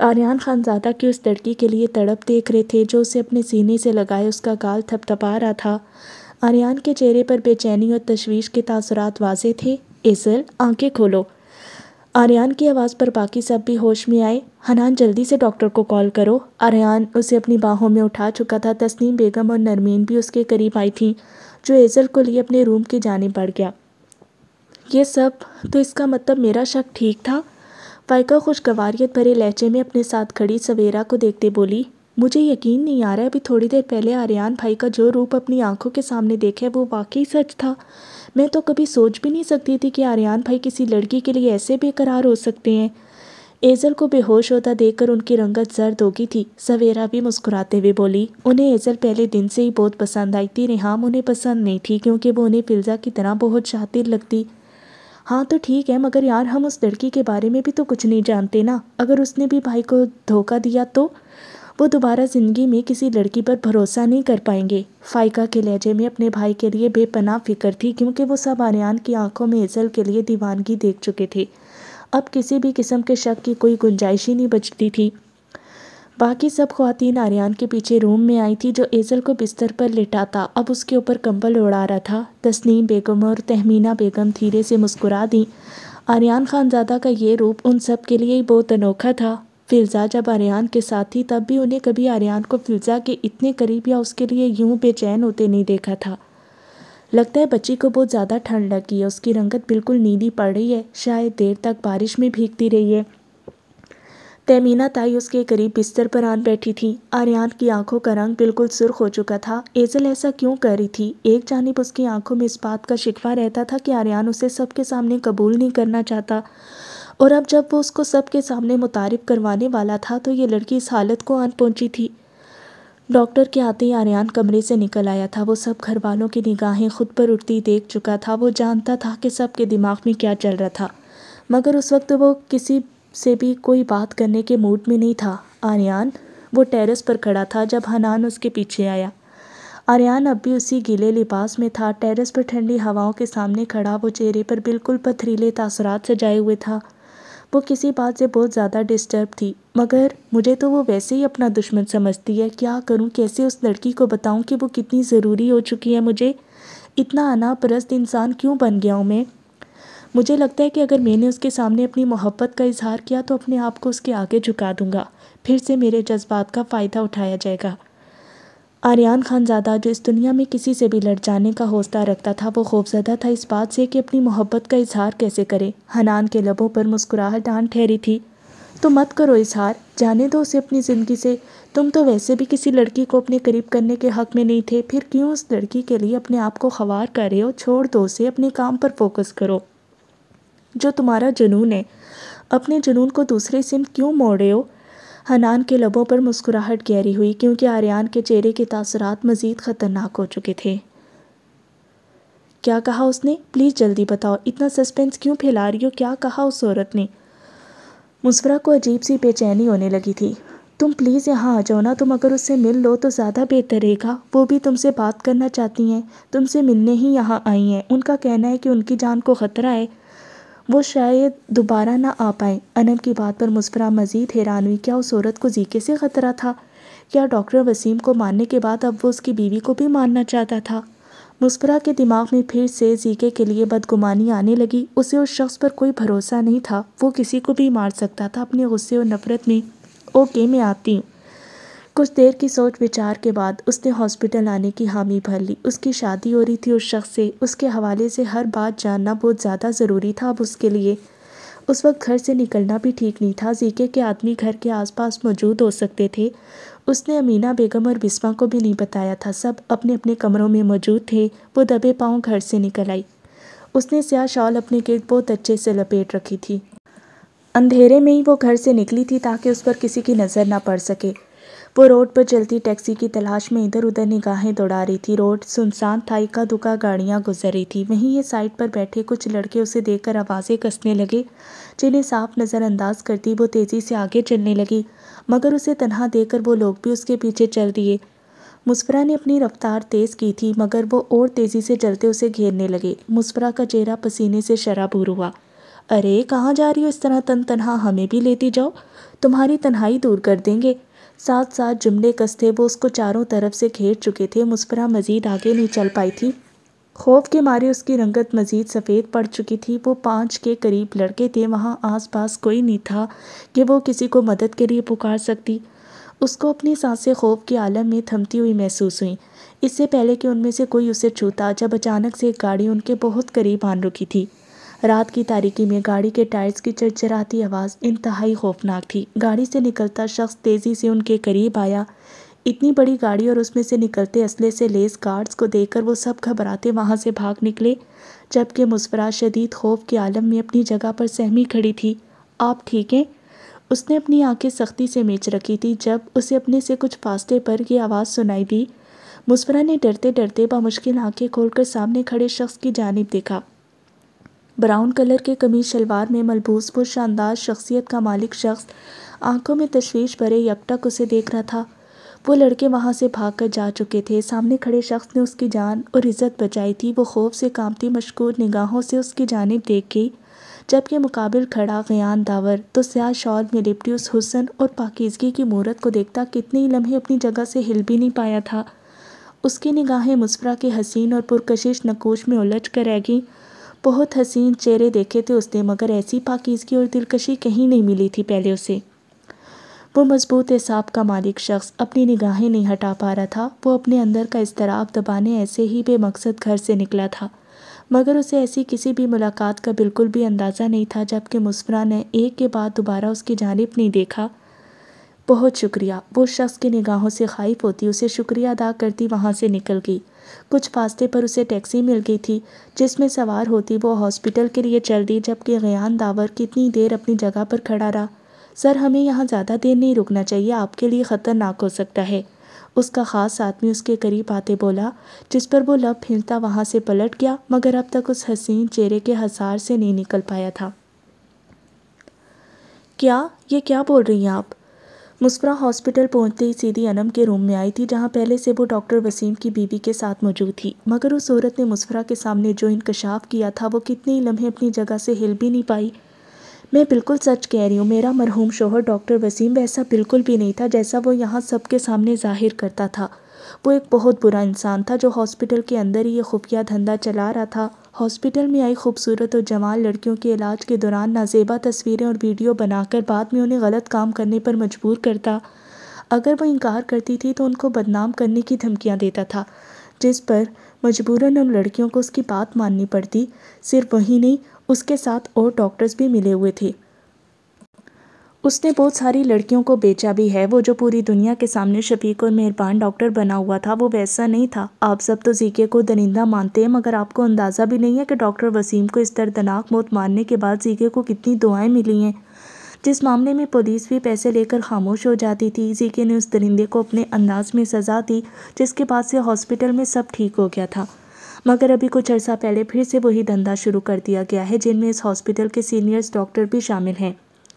آریان خانزادہ کی اس لڑکی کے لیے تڑپ دیکھ رہے تھے جو اسے اپنے سینے سے لگائے اس کا گال تھپ تھپا رہا تھا۔ آریان کے چہرے پر بے چینی اور تشویش کے تاثرات واضح تھے۔ ایزل، آنکھیں کھولو۔ آریان کی آواز پر باقی سب بھی ہوش میں آئے۔ حنان، جلدی سے ڈاکٹر کو کال کرو۔ آریان اسے اپنی باہوں میں اٹھا چکا تھا۔ تسنیم بیگم اور نرمین بھی اس کے قریب آئی تھیں، جو ایزل کو لیے اپنے روم کی جانب بڑھ گیا۔ یہ سب تو اس کا مطلب میرا شک ٹھیک تھا؟ فائقہ خوشگواریت بھرے لہجے میں اپنے ساتھ کھڑی سویرا کو دیکھتے بولی۔ مجھے یقین نہیں آ رہا ہے ابھی تھوڑی دیر پہلے آریان بھائی کا جو روپ اپنی آنکھوں کے سامنے دیکھا وہ واقعی سچ تھا۔ میں تو کبھی سوچ بھی نہیں سکتی تھی کہ آریان بھائی کسی لڑکی کے لیے ایسے بے قرار ہو سکتے ہیں۔ ایزل کو بے ہوش ہوتا دیکھ کر ان کی رنگت زرد ہو گئی تھی۔ سویرا بھی مسکراتے ہوئے بولی، انہیں ایزل پہلے دن سے ہی بہت پسند آئی تھی۔ ریحام انہیں پسند نہیں تھی کیونکہ وہ انہیں فلزا کی طرح بہت شاطر لگتی۔ ہاں تو ٹھیک ہے، مگر یار ہم اس لڑکی کے بارے میں بھی تو کچھ نہیں جانتے نا۔ اگر اس نے بھی بھائی کو دھوکہ دیا تو وہ دوبارہ زندگی میں کسی لڑکی پر بھروسہ نہیں کر پائیں گے۔ فائقہ کے لہجے میں اپنے بھائی کے لیے بے پناہ فکر تھی کیونکہ وہ سب آریان کی آنکھوں میں ایزل کے لیے دیوانگی دیکھ چکے تھے۔ اب کسی بھی قسم کے شک کی کوئی گنجائش ہی نہیں بچتی تھی۔ باقی سب خواتین آریان کے پیچھے روم میں آئی تھی جو ایزل کو بستر پر لٹاتا اب اس کے اوپر کمبل اڑا رہا تھا۔ تسنیم بیگم اور تہمینہ بیگم دھیرے سے مسکرا دیں۔ آریان خانزادہ کا یہ روپ ان سب کے لیے ہی بہت انوکھا تھا۔ فلزا جب آریان کے ساتھ تھی تب بھی انہیں کبھی آریان کو فلزا کے اتنے قریب یا اس کے لیے یوں بے چین ہوتے نہیں دیکھا تھا۔ لگتا ہے بچی کو بہت زیادہ ٹھنڈ لگی ہے، اس کی رنگت بالکل نیلی پڑ رہی ہے، شاید دیر تک بارش میں بھیگتی رہی ہے۔ تہمینہ تائی اس کے قریب بستر پر آن بیٹھی تھی۔ آریان کی آنکھوں کا رنگ بالکل سرخ ہو چکا تھا۔ ایزل ایسا کیوں کر رہی تھی؟ ایک جانب اس کی آنکھوں میں اس بات کا شکوہ رہتا تھا کہ آریان اسے سب کے سامنے قبول نہیں کرنا چاہتا، اور اب جب وہ اس کو سب کے سامنے متعارف کروانے والا تھا تو یہ لڑکی اس حالت کو آن پہنچی تھی۔ ڈاکٹر کے آتے ہی آریان کمرے سے نکل آیا تھا۔ وہ سب گھر والوں کی نگاہیں خود پر اٹھتی دیکھ چکا تھا۔ وہ جانتا تھا کہ سب کے دماغ میں کیا چل رہا تھا، مگر اس وقت وہ کسی سے بھی کوئی بات کرنے کے موڈ میں نہیں تھا۔ آریان! وہ ٹیرس پر کھڑا تھا جب حنان اس کے پیچھے آیا۔ آریان اب بھی اسی گیلے لباس میں تھا۔ ٹیرس پر ٹھنڈی ہواؤں کے سامنے کھڑا وہ چہرے پر بالکل پتھریلے تاثرات سجائے ہوئے تھا۔ وہ کسی بات سے بہت زیادہ ڈسٹرب تھی، مگر مجھے تو وہ ویسے ہی اپنا دشمن سمجھتی ہے۔ کیا کروں؟ کیسے اس لڑکی کو بتاؤں کہ وہ کتنی ضروری ہو چکی ہے مجھے؟ اتنا انا پرست انسان کیوں بن گیا ہوں میں؟ مجھے لگتا ہے کہ اگر میں نے اس کے سامنے اپنی محبت کا اظہار کیا تو اپنے آپ کو اس کے آگے جھکا دوں گا، پھر سے میرے جذبات کا فائدہ اٹھایا جائے گا۔ آریان خانزادہ جو اس دنیا میں کسی سے بھی لڑ جانے کا حوصلہ رکھتا تھا، وہ خوفزدہ تھا اس بات سے کہ اپنی محبت کا اظہار کیسے کرے۔ حنان کے لبوں پر مسکراہٹ آن ٹھہری تھی۔ تو مت کرو اظہار، جانے دو اسے اپنی زندگی سے۔ تم تو ویسے بھی کسی لڑکی کو اپنے قریب کرنے کے حق میں نہیں تھے، پھر کیوں اس لڑکی کے لیے اپنے آپ کو خوار کر رہے ہو؟ چھوڑ دو اسے، اپنے کام پر فوکس کرو جو تمہارا جنون ہے۔ اپنے جنون کو دوسری سمت کیوں موڑ رہے ہو؟ حنان کے لبوں پر مسکراہٹ گہری ہوئی کیونکہ آریان کے چہرے کے تاثرات مزید خطرناک ہو چکے تھے۔ کیا کہا اس نے؟ پلیز جلدی بتاؤ، اتنا سسپینس کیوں پھیلا رہی ہو؟ کیا کہا اس عورت نے؟ مصفرہ کو عجیب سی بے چینی ہونے لگی تھی۔ تم پلیز یہاں آ جاؤ نا، تم اگر اس سے مل لو تو زیادہ بہتر رہے گا۔ وہ بھی تم سے بات کرنا چاہتی ہیں، تم سے ملنے ہی یہاں آئی ہیں۔ ان کا کہنا ہے کہ ان کی جان کو خطرہ ہے، وہ شاید دوبارہ نہ آ پائیں۔ انم کی بات پر مصفرہ مزید حیران ہوئی۔ کیا اس عورت کو زیکے سے خطرہ تھا؟ کیا ڈاکٹر وسیم کو مارنے کے بعد اب وہ اس کی بیوی کو بھی مارنا چاہتا تھا؟ مصفرہ کے دماغ میں پھر سے زیکے کے لیے بدگمانی آنے لگی۔ اسے اس شخص پر کوئی بھروسہ نہیں تھا، وہ کسی کو بھی مار سکتا تھا اپنے غصے اور نفرت میں۔ اوکے، میں آتی ہوں۔ کچھ دیر کی سوچ وچار کے بعد اس نے ہاسپٹل آنے کی حامی بھر لی۔ اس کی شادی ہو رہی تھی اس شخص سے، اس کے حوالے سے ہر بات جاننا بہت زیادہ ضروری تھا اب اس کے لیے۔ اس وقت گھر سے نکلنا بھی ٹھیک نہیں تھا۔ زیکے کے آدمی گھر کے آس پاس موجود ہو سکتے تھے۔ اس نے امینہ بیگم اور بسمہ کو بھی نہیں بتایا تھا، سب اپنے اپنے کمروں میں موجود تھے۔ وہ دبے پاؤں گھر سے نکل آئی۔ اس نے سیاہ شال اپنے گرد بہت اچھے سے لپیٹ رکھی تھی۔ اندھیرے میں ہی وہ گھر سے نکلی تھی تاکہ اس پر کسی کی نظر نہ پڑ سکے۔ وہ روڈ پر چلتی ٹیکسی کی تلاش میں ادھر ادھر نگاہیں دوڑا رہی تھی۔ روڈ سنسان تھا، اکا دکا گاڑیاں گزر رہی تھی۔ وہیں یہ سائڈ پر بیٹھے کچھ لڑکے اسے دیکھ کر آوازیں کسنے لگے، جنہیں صاف نظر انداز کرتی وہ تیزی سے آگے چلنے لگی، مگر اسے تنہا دیکھ کر وہ لوگ بھی اس کے پیچھے چل دیے۔ مسفرہ نے اپنی رفتار تیز کی تھی، مگر وہ اور تیزی سے چلتے اسے گھیرنے لگے۔ مسفرہ کا چہرہ پسینے سے شرابور ہوا۔ ارے کہاں جا رہی ہو اس طرح تنہا؟ ہمیں بھی لیتی جاؤ، تمہاری تنہائی دور کر دیں گے۔ ساتھ ساتھ جملے کستے وہ اس کو چاروں طرف سے گھیر چکے تھے۔ مسفرہ مزید آگے نہیں چل پائی تھی، خوف کے مارے اس کی رنگت مزید سفید پڑ چکی تھی۔ وہ 5 کے قریب لڑکے تھے، وہاں آس پاس کوئی نہیں تھا کہ وہ کسی کو مدد کے لیے پکار سکتی۔ اس کو اپنی سانسیں خوف کے عالم میں تھمتی ہوئی محسوس ہوئیں، اس سے پہلے کہ ان میں سے کوئی اسے چھوتا، جب اچانک سے ایک گاڑی ان کے بہت قریب آن رکی تھی۔ رات کی تاریکی میں گاڑی کے ٹائرز کی چرچراتی آواز انتہائی خوفناک تھی۔ گاڑی سے نکلتا شخص تیزی سے ان کے قریب آیا۔ اتنی بڑی گاڑی اور اس میں سے نکلتے اسلحے سے لیس گارڈز کو دیکھ کر وہ سب گھبراتے وہاں سے بھاگ نکلے، جبکہ مسفرہ شدید خوف کے عالم میں اپنی جگہ پر سہمی کھڑی تھی۔ آپ ٹھیک ہیں؟ اس نے اپنی آنکھیں سختی سے میچ رکھی تھی جب اسے اپنے سے کچھ فاصلے پر یہ آواز سنائی دی۔ مسفرہ نے ڈرتے ڈرتے بمشکل آنکھیں کھول کر سامنے کھڑے شخص کی جانب دیکھا۔ براؤن کلر کے قمیص شلوار میں ملبوس وہ شاندار شخصیت کا مالک شخص آنکھوں میں تشویش بھرے یکٹک اسے دیکھ رہا تھا۔ وہ لڑکے وہاں سے بھاگ کر جا چکے تھے۔ سامنے کھڑے شخص نے اس کی جان اور عزت بچائی تھی۔ وہ خوف سے کانپتی مشکور نگاہوں سے اس کی جانب دیکھ گئی، جبکہ مقابل کھڑا غیان داور تو سیاہ شال میں لپٹی اس حسن اور پاکیزگی کی مورت کو دیکھتا کتنے ہی لمحے اپنی جگہ سے ہل بھی نہیں پایا تھا۔ اس کی نگاہیں مسفرہ کے حسین اور پرکشش نقوش میں الجھ کر رہ گئیں۔ بہت حسین چہرے دیکھے تھے اس نے، مگر ایسی پاکیزگی اور دلکشی کہیں نہیں ملی تھی پہلے اسے۔ وہ مضبوط اعصاب کا مالک شخص اپنی نگاہیں نہیں ہٹا پا رہا تھا۔ وہ اپنے اندر کا اضطراب دبانے ایسے ہی بے مقصد گھر سے نکلا تھا، مگر اسے ایسی کسی بھی ملاقات کا بالکل بھی اندازہ نہیں تھا۔ جبکہ مسفرہ نے ایک کے بعد دوبارہ اس کی جانب نہیں دیکھا۔ بہت شکریہ، وہ شخص کی نگاہوں سے خائف ہوتی اسے شکریہ ادا کرتی وہاں سے نکل گئی۔ کچھ فاصلے پر اسے ٹیکسی مل گئی تھی جس میں سوار ہوتی وہ ہاسپٹل کے لیے چل دی، جبکہ غیان داور کتنی دیر اپنی جگہ پر کھڑا رہا۔ سر، ہمیں یہاں زیادہ دیر نہیں رکنا چاہیے، آپ کے لیے خطرناک ہو سکتا ہے، اس کا خاص آدمی اس کے قریب آتے بولا، جس پر وہ لب ہلتا وہاں سے پلٹ گیا، مگر اب تک اس حسین چہرے کے حصار سے نہیں نکل پایا تھا۔ یہ کیا بول رہی ہیں آپ؟ مسفرہ ہاسپٹل پہنچتے ہی سیدھی انم کے روم میں آئی تھی، جہاں پہلے سے وہ ڈاکٹر وسیم کی بیوی کے ساتھ موجود تھی۔ مگر اس عورت نے مسفرہ کے سامنے جو انکشاف کیا تھا وہ کتنے ہی لمحے اپنی جگہ سے ہل بھی نہیں پائی۔ میں بالکل سچ کہہ رہی ہوں، میرا مرحوم شوہر ڈاکٹر وسیم ویسا بالکل بھی نہیں تھا جیسا وہ یہاں سب کے سامنے ظاہر کرتا تھا۔ وہ ایک بہت برا انسان تھا جو ہاسپٹل کے اندر ہی یہ خفیہ دھندا چلا رہا تھا۔ ہاسپٹل میں آئی خوبصورت اور جوان لڑکیوں کے علاج کے دوران نازیبا تصویریں اور ویڈیو بنا کر بعد میں انہیں غلط کام کرنے پر مجبور کرتا۔ اگر وہ انکار کرتی تھی تو ان کو بدنام کرنے کی دھمکیاں دیتا تھا، جس پر مجبوراً ان لڑکیوں کو اس کی بات ماننی پڑتی۔ صرف وہی نہیں، اس کے ساتھ اور ڈاکٹرز بھی ملے ہوئے تھے۔ اس نے بہت ساری لڑکیوں کو بیچا بھی ہے۔ وہ جو پوری دنیا کے سامنے شفیق اور مہربان ڈاکٹر بنا ہوا تھا وہ ویسا نہیں تھا۔ آپ سب تو زیکے کو درندہ مانتے ہیں، مگر آپ کو اندازہ بھی نہیں ہے کہ ڈاکٹر وسیم کو اس دردناک موت مارنے کے بعد زیکے کو کتنی دعائیں ملی ہیں۔ جس معاملے میں پولیس بھی پیسے لے کر خاموش ہو جاتی تھی، زیکے نے اس درندے کو اپنے انداز میں سزا دی، جس کے بعد سے ہاسپٹل میں سب ٹھیک ہو گیا تھا۔ مگر ابھی کچھ عرصہ پہلے پھر سے وہی دھندا شروع کر دیا گیا ہے، جن میں اس ہاسپٹل کے سینئرز ڈاکٹر بھی شامل ہیں۔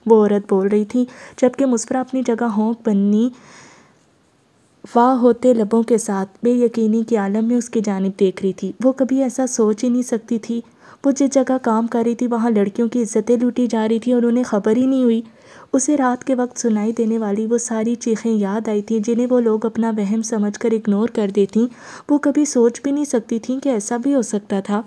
وہ عورت بول رہی تھی، جبکہ مسفرہ اپنی جگہ ہونک بنی واہ ہوتے لبوں کے ساتھ بے یقینی کے عالم میں اس کی جانب دیکھ رہی تھی۔ وہ کبھی ایسا سوچ ہی نہیں سکتی تھی۔ وہ جس جگہ کام کر رہی تھی وہاں لڑکیوں کی عزتیں لوٹی جا رہی تھیں اور انہیں خبر ہی نہیں ہوئی۔ اسے رات کے وقت سنائی دینے والی وہ ساری چیخیں یاد آئی تھیں جنہیں وہ لوگ اپنا وہم سمجھ کر اگنور کر دیتیں۔ وہ کبھی سوچ بھی نہیں سکتی تھیں کہ ایسا بھی ہو سکتا تھا۔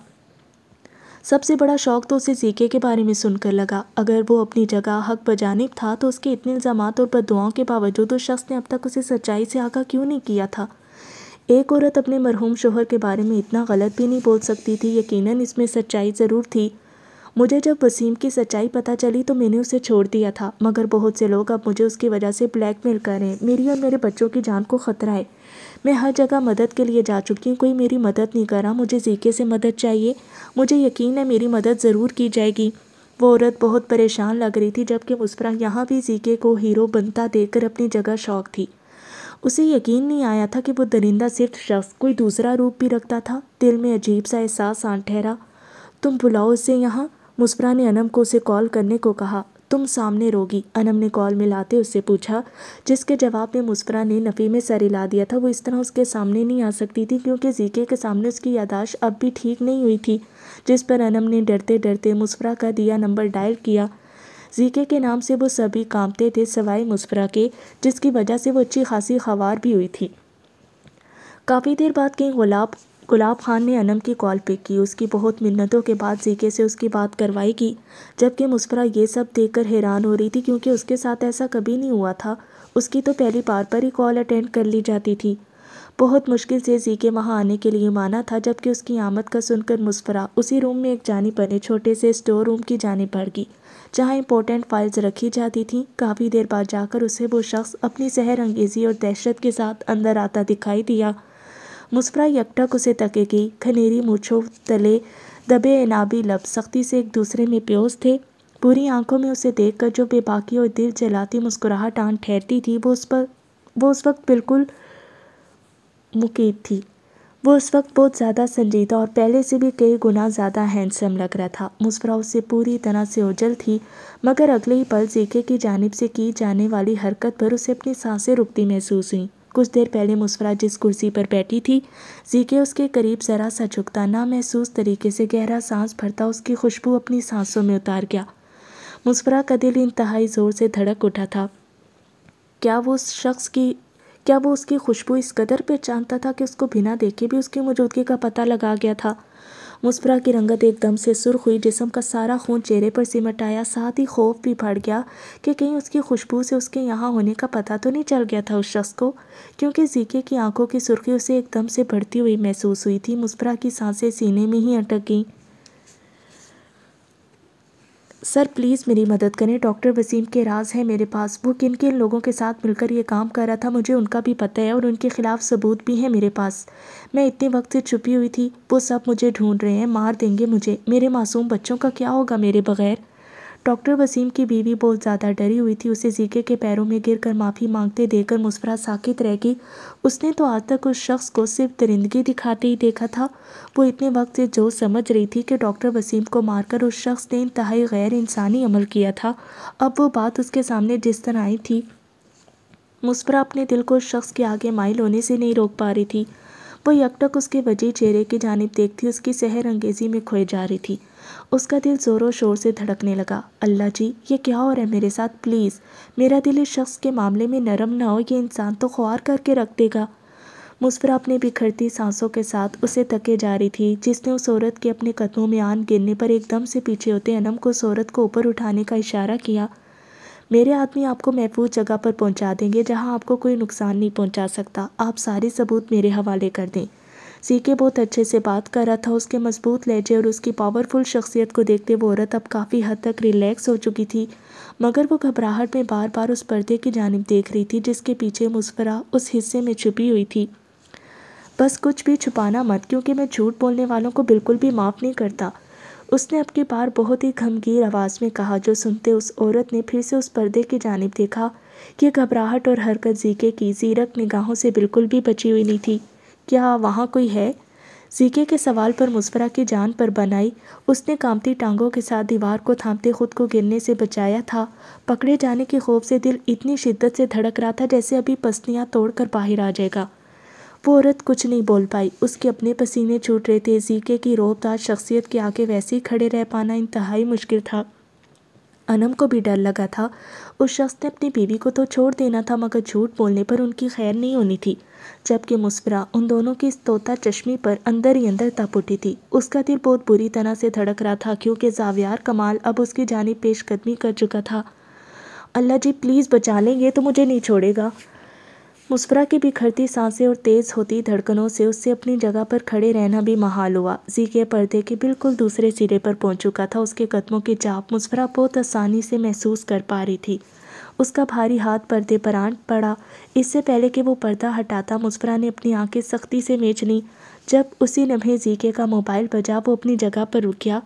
سب سے بڑا شوق تو اسے زیکے کے بارے میں سن کر لگا۔ اگر وہ اپنی جگہ حق بجانب تھا تو اس کے اتنے الزامات اور بددعاؤں کے باوجود اس شخص نے اب تک اسے سچائی سے آگاہ کیوں نہیں کیا تھا؟ ایک عورت اپنے مرحوم شوہر کے بارے میں اتنا غلط بھی نہیں بول سکتی تھی۔ یقیناً اس میں سچائی ضرور تھی۔ مجھے جب وسیم کی سچائی پتہ چلی تو میں نے اسے چھوڑ دیا تھا، مگر بہت سے لوگ اب مجھے اس کی وجہ سے بلیک میل کر رہے ہیں۔ میری اور میرے بچوں کی جان کو خطرہ ہے۔ میں ہر جگہ مدد کے لیے جا چکی ہوں، کوئی میری مدد نہیں کر رہا۔ مجھے زیکے سے مدد چاہیے، مجھے یقین ہے میری مدد ضرور کی جائے گی۔ وہ عورت بہت پریشان لگ رہی تھی، جبکہ مسفرہ یہاں بھی زیکے کو ہیرو بنتا دیکھ کر اپنی جگہ شوق تھی۔ اسے یقین نہیں آیا تھا کہ وہ درندہ صرف شخص کوئی دوسرا روپ بھی رکھتا تھا۔ دل میں عجیب سا احساس آن ٹھہرا۔ تم بلاؤ اسے یہاں، مسفرہ نے انم کو اسے کال کرنے کو کہا۔ تم سامنے روگی، انم نے کال ملاتے اس سے پوچھا، جس کے جواب میں مسفرہ نے نفی میں سر ہلا دیا تھا۔ وہ اس طرح اس کے سامنے نہیں آ سکتی تھی کیونکہ زیکے کے سامنے اس کی یادداشت اب بھی ٹھیک نہیں ہوئی تھی، جس پر انم نے ڈرتے ڈرتے مسفرہ کا دیا نمبر ڈائل کیا۔ زیکے کے نام سے وہ سبھی کانپتے تھے سوائے مسفرہ کے، جس کی وجہ سے وہ اچھی خاصی خوار بھی ہوئی تھی۔ کافی دیر بعد کہیں گلاب خان نے انم کی کال پک کی۔ اس کی بہت منتوں کے بعد زیکے سے اس کی بات کروائی گئی، جبکہ مسفرہ یہ سب دیکھ کر حیران ہو رہی تھی کیونکہ اس کے ساتھ ایسا کبھی نہیں ہوا تھا۔ اس کی تو پہلی بار پر ہی کال اٹینڈ کر لی جاتی تھی۔ بہت مشکل سے زیکے وہاں آنے کے لیے مانا تھا، جبکہ اس کی آمد کا سن کر مسفرہ اسی روم میں ایک جانب بنے چھوٹے سے اسٹور روم کی جانب بڑھ گئی، جہاں امپورٹنٹ فائلز رکھی جاتی تھیں۔ کافی دیر بعد جا کر اسے وہ شخص اپنی سحر انگیزی اور دہشت کے ساتھ اندر آتا دکھائی دیا۔ مسفرہ یکٹک اسے تکے گئی۔ کھنیری مونچھوں تلے دبے عنابی لب سختی سے ایک دوسرے میں پیوست تھے۔ بری آنکھوں میں اسے دیکھ کر جو بے باکی اور دل جلاتی مسکراہٹ آن ٹھہرتی تھی، وہ اس وقت بالکل مقید تھی۔ وہ اس وقت بہت زیادہ سنجیدہ اور پہلے سے بھی کئی گنا زیادہ ہینڈسم لگ رہا تھا۔ مسفرہ اس سے پوری طرح سے اوجھل تھی، مگر اگلے ہی پل زیکے کی جانب سے کی جانے والی حرکت پر اسے اپنی سانسیں رکتی محسوس ہوئیں۔ کچھ دیر پہلے مسفرہ جس کرسی پر بیٹھی تھی، زیکے اس کے قریب ذرا سا جھکتا، نامحسوس طریقے سے گہرا سانس بھرتا اس کی خوشبو اپنی سانسوں میں اتار گیا۔ مسفرہ کا دل انتہائی زور سے دھڑک اٹھا تھا۔ کیا وہ اس کی خوشبو اس قدر پہچانتا تھا کہ اس کو بنا دیکھے بھی اس کی موجودگی کا پتہ لگا گیا تھا؟ مسفرہ کی رنگت ایک دم سے سرخ ہوئی، جسم کا سارا خون چہرے پر سمٹ آیا، ساتھ ہی خوف بھی بڑھ گیا کہ کہیں اس کی خوشبو سے اس کے یہاں ہونے کا پتہ تو نہیں چل گیا تھا اس شخص کو، کیونکہ زیکے کی آنکھوں کی سرخی اسے ایک دم سے بڑھتی ہوئی محسوس ہوئی تھی۔ مسفرہ کی سانسیں سینے میں ہی اٹک گئیں۔ سر پلیز میری مدد کریں، ڈاکٹر وسیم کے راز ہے میرے پاس۔ وہ کن کن لوگوں کے ساتھ مل کر یہ کام کر رہا تھا، مجھے ان کا بھی پتہ ہے اور ان کے خلاف ثبوت بھی ہیں میرے پاس۔ میں اتنے وقت سے چھپی ہوئی تھی، وہ سب مجھے ڈھونڈ رہے ہیں، مار دیں گے مجھے۔ میرے معصوم بچوں کا کیا ہوگا میرے بغیر؟ ڈاکٹر وسیم کی بیوی بہت زیادہ ڈری ہوئی تھی۔ اسے زیکے کے پیروں میں گر کر معافی مانگتے دیکھ کر مسفرہ ساکت رہ گئی۔ اس نے تو آج تک اس شخص کو صرف درندگی دکھاتے ہی دیکھا تھا۔ وہ اتنے وقت سے جو سمجھ رہی تھی کہ ڈاکٹر وسیم کو مار کر اس شخص نے انتہائی غیر انسانی عمل کیا تھا، اب وہ بات اس کے سامنے جس طرح آئی تھی، مسفرہ اپنے دل کو اس شخص کے آگے مائل ہونے سے نہیں روک پا رہی تھی۔ وہ یکٹک اس کے وجیح چہرے کی جانب دیکھتی اس کی سحر انگیزی میں کھوئے جا رہی تھی۔ اس کا دل زور و شور سے دھڑکنے لگا۔ اللہ جی، یہ کیا ہو رہا ہے میرے ساتھ؟ پلیز میرا دل اس شخص کے معاملے میں نرم نہ ہو، یہ انسان تو خوار کر کے رکھ دے گا۔ مسفرہ اپنے بکھرتی سانسوں کے ساتھ اسے تکے جا رہی تھی، جس نے اس عورت کے اپنے قدموں میں آن گرنے پر ایک دم سے پیچھے ہوتے انم کو اس عورت کو اوپر اٹھانے کا اشارہ کیا۔ میرے آدمی آپ کو محفوظ جگہ پر پہنچا دیں گے جہاں آپ کو کوئی نقصان نہیں پہنچا سکتا، آپ سارے ثبوت میرے حوالے کر دیں۔ زیکے بہت اچھے سے بات کر رہا تھا۔ اس کے مضبوط لہجے اور اس کی پاورفل شخصیت کو دیکھتے وہ عورت اب کافی حد تک ریلیکس ہو چکی تھی، مگر وہ گھبراہٹ میں بار بار اس پردے کی جانب دیکھ رہی تھی جس کے پیچھے مسفرہ اس حصے میں چھپی ہوئی تھی۔ بس کچھ بھی چھپانا مت، کیونکہ میں جھوٹ بولنے والوں کو بالکل بھی معاف نہیں کرتا، اس نے اب کی بار بہت ہی گھمگیر آواز میں کہا، جو سنتے اس عورت نے پھر سے اس پردے کی جانب دیکھا۔ یہ گھبراہٹ اور حرکت زیکے کی زیرک نگاہوں سے بالکل بھی بچی ہوئی نہیں تھی۔ کیا وہاں کوئی ہے؟ زیکے کے سوال پر مسفرہ کی جان پر بن آئی۔ اس نے کانپتی ٹانگوں کے ساتھ دیوار کو تھامتے خود کو گرنے سے بچایا تھا۔ پکڑے جانے کے خوف سے دل اتنی شدت سے دھڑک رہا تھا جیسے ابھی پسلیاں توڑ کر باہر آ جائے گا۔ وہ عورت کچھ نہیں بول پائی، اس کے اپنے پسینے چھوٹ رہے تھے۔ زیکے کی روب دار شخصیت کے آگے ویسے ہی کھڑے رہ پانا انتہائی مشکل تھا۔ انم کو بھی ڈر لگا تھا۔ اس شخص نے اپنی بیوی کو تو چھوڑ دینا تھا، مگر جھوٹ بولنے پر ان کی خیر نہیں ہونی تھی، جبکہ مسفرہ ان دونوں کی اس طوطا چشمی پر اندر ہی اندر تپ اٹھی تھی۔ اس کا دل بہت بری طرح سے دھڑک رہا تھا کیونکہ زاویار کمال اب اس کی جانب پیش قدمی کر چکا تھا۔ اللہ جی پلیز بچا لیں، یہ تو مجھے نہیں چھوڑے گا۔ مسفرہ کی بکھرتی سانسیں اور تیز ہوتی دھڑکنوں سے اس سے اپنی جگہ پر کھڑے رہنا بھی محال ہوا۔ زیکے پردے کے بالکل دوسرے سرے پر پہنچ چکا تھا۔ اس کے قدموں کی چاپ مسفرہ بہت آسانی سے محسوس کر پا رہی تھی۔ اس کا بھاری ہاتھ پردے پر آن پڑا۔ اس سے پہلے کہ وہ پردہ ہٹاتا، مسفرہ نے اپنی آنکھیں سختی سے میچ لیں۔ جب اسی لمحے زیکے کا موبائل بجا، وہ اپنی جگہ پر رک گیا۔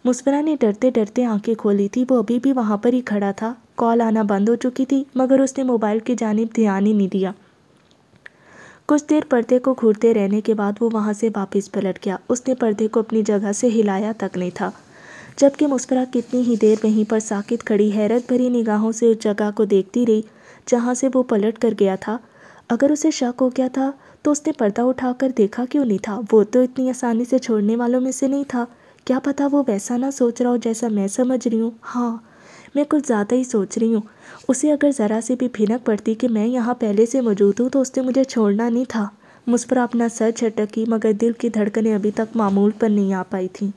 مسفرہ نے ڈرتے ڈرتے آنکھیں کھولی تھی، وہ ابھی بھی وہاں پر ہی کھڑا تھا۔ کال آنا بند ہو چکی تھی مگر اس نے موبائل کی جانب دھیان ہی نہیں دیا۔ کچھ دیر پردے کو گھورتے رہنے کے بعد وہ وہاں سے واپس پلٹ گیا۔ اس نے پردے کو اپنی جگہ سے ہلایا تک نہیں تھا، جبکہ مسفرہ کتنی ہی دیر وہیں پر ساکت کھڑی حیرت بھری نگاہوں سے اس جگہ کو دیکھتی رہی جہاں سے وہ پلٹ کر گیا تھا۔ اگر اسے شک ہو گیا تھا تو اس نے پردہ اٹھا کر دیکھا کیوں نہیں تھا؟ وہ تو اتنی آسانی سے چھوڑنے والوں میں سے نہیں تھا۔ کیا پتہ وہ ویسا نہ سوچ رہا ہو جیسا میں سمجھ رہی ہوں۔ ہاں، میں کچھ زیادہ ہی سوچ رہی ہوں۔ اسے اگر ذرا سی بھی بھنک پڑتی کہ میں یہاں پہلے سے موجود ہوں تو اس نے مجھے چھوڑنا نہیں تھا۔ مسفرہ اپنا سر جھٹکی مگر دل کی دھڑکنیں ابھی تک معمول پر نہیں آ پائی تھیں۔